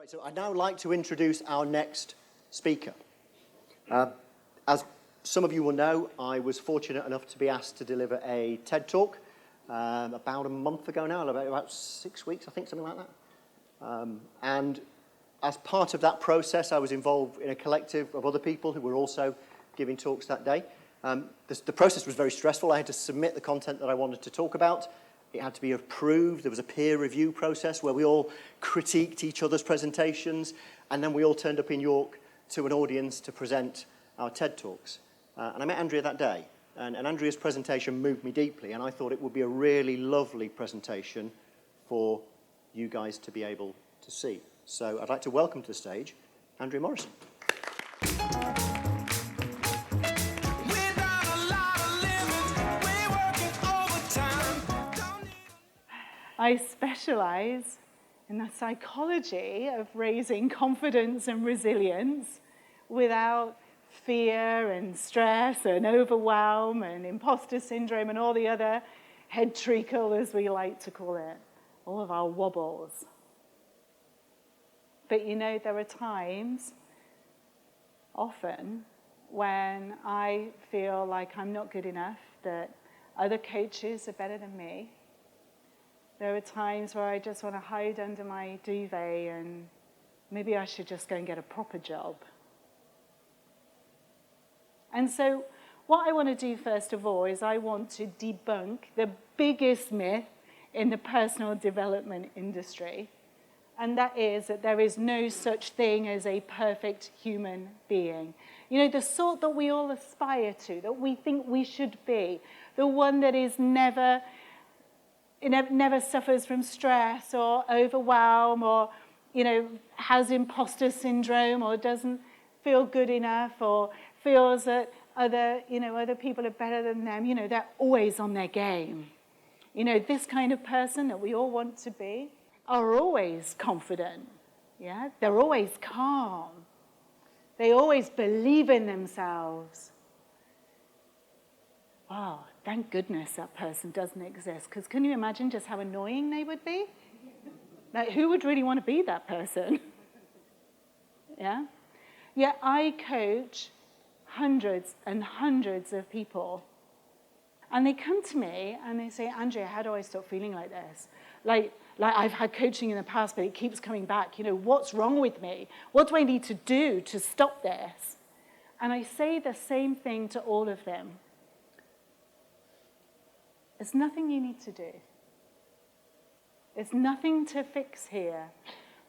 Right, so I'd now like to introduce our next speaker. As some of you will know, I was fortunate enough to be asked to deliver a TED Talk about a month ago now, about 6 weeks, I think, something like that. And as part of that process, I was involved in a collective of other people who were also giving talks that day. The process was very stressful. I had to submit the content that I wanted to talk about. It had to be approved. There was a peer review process where we all critiqued each other's presentations, and then we all turned up in York to an audience to present our TED Talks. And I met Andrea that day, and Andrea's presentation moved me deeply, and I thought it would be a really lovely presentation for you guys to be able to see. So I'd like to welcome to the stage Andrea Morrison. I specialize in the psychology of raising confidence and resilience without fear and stress and overwhelm and imposter syndrome and all the other head treacle, as we like to call it, all of our wobbles. But you know, there are times, often, when I feel like I'm not good enough, that other coaches are better than me. There are times where I just want to hide under my duvet and maybe I should just go and get a proper job. And so what I want to do first of all is I want to debunk the biggest myth in the personal development industry, and that is that there is no such thing as a perfect human being. You know, the sort that we all aspire to, that we think we should be, the one that is never suffers from stress or overwhelm or, you know, has imposter syndrome or doesn't feel good enough or feels that other people are better than them. You know, they're always on their game. You know, this kind of person that we all want to be are always confident. Yeah, they're always calm. They always believe in themselves. Wow, thank goodness that person doesn't exist, because can you imagine just how annoying they would be? Like, who would really want to be that person? Yeah? Yeah, I coach hundreds and hundreds of people, and they come to me and they say, Andrea, how do I stop feeling like this? Like I've had coaching in the past, but it keeps coming back. You know, what's wrong with me? What do I need to do to stop this? And I say the same thing to all of them. There's nothing you need to do. There's nothing to fix here,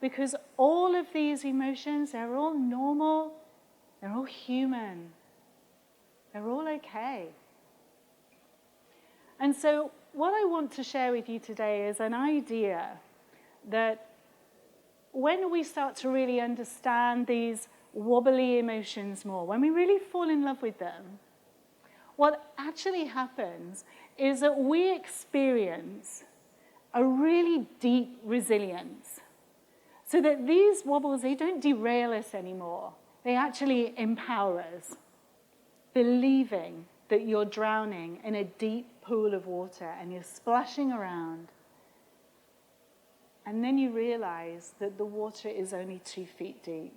because all of these emotions, they're all normal, they're all human, they're all okay. And so what I want to share with you today is an idea that when we start to really understand these wobbly emotions more, when we really fall in love with them, what actually happens is that we experience a really deep resilience. So that these wobbles, they don't derail us anymore. They actually empower us. Believing that you're drowning in a deep pool of water and you're splashing around. And then you realize that the water is only 2 feet deep.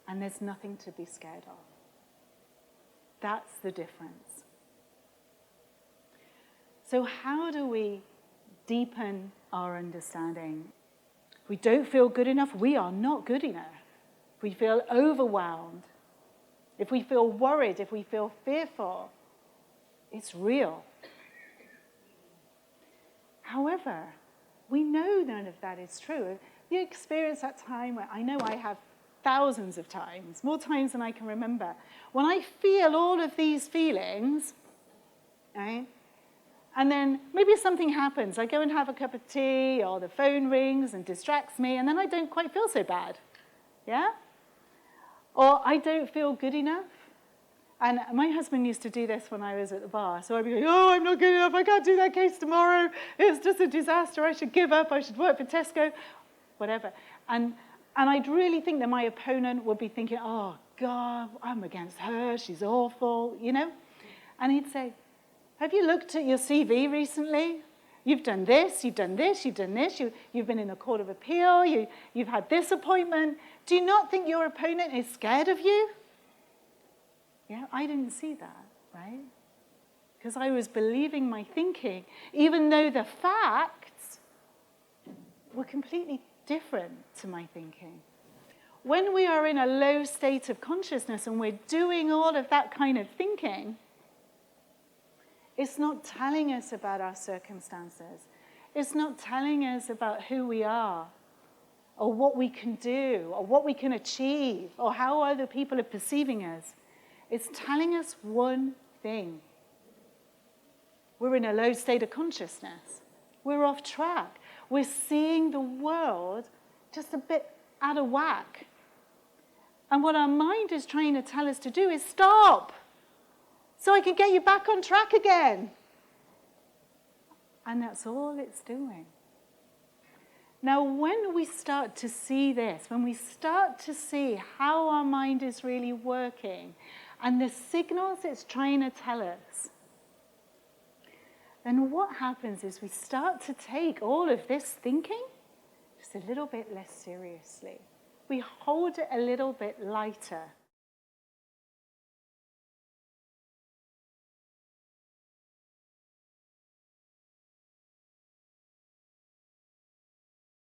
And there's nothing to be scared of. That's the difference. So how do we deepen our understanding? If we don't feel good enough, we are not good enough. If we feel overwhelmed, if we feel worried, if we feel fearful, it's real. However, we know none of that is true. You experience that time where I know I have thousands of times, more times than I can remember, when I feel all of these feelings, right? And then maybe something happens. I go and have a cup of tea, or the phone rings and distracts me, and then I don't quite feel so bad. Yeah? Or I don't feel good enough. And my husband used to do this when I was at the bar. So I'd be like, oh, I'm not good enough. I can't do that case tomorrow. It's just a disaster. I should give up. I should work for Tesco. Whatever. And I'd really think that my opponent would be thinking, oh, God, I'm against her. She's awful, you know? And he'd say, have you looked at your CV recently? You've done this, you've done this, you've done this, you've been in a court of appeal, you've had this appointment. Do you not think your opponent is scared of you? Yeah, I didn't see that, right? Because I was believing my thinking, even though the facts were completely different to my thinking. When we are in a low state of consciousness and we're doing all of that kind of thinking, it's not telling us about our circumstances. It's not telling us about who we are, or what we can do, or what we can achieve, or how other people are perceiving us. It's telling us one thing. We're in a low state of consciousness. We're off track. We're seeing the world just a bit out of whack. And what our mind is trying to tell us to do is stop, so I can get you back on track again. And that's all it's doing. Now, when we start to see this, when we start to see how our mind is really working and the signals it's trying to tell us, then what happens is we start to take all of this thinking just a little bit less seriously. We hold it a little bit lighter.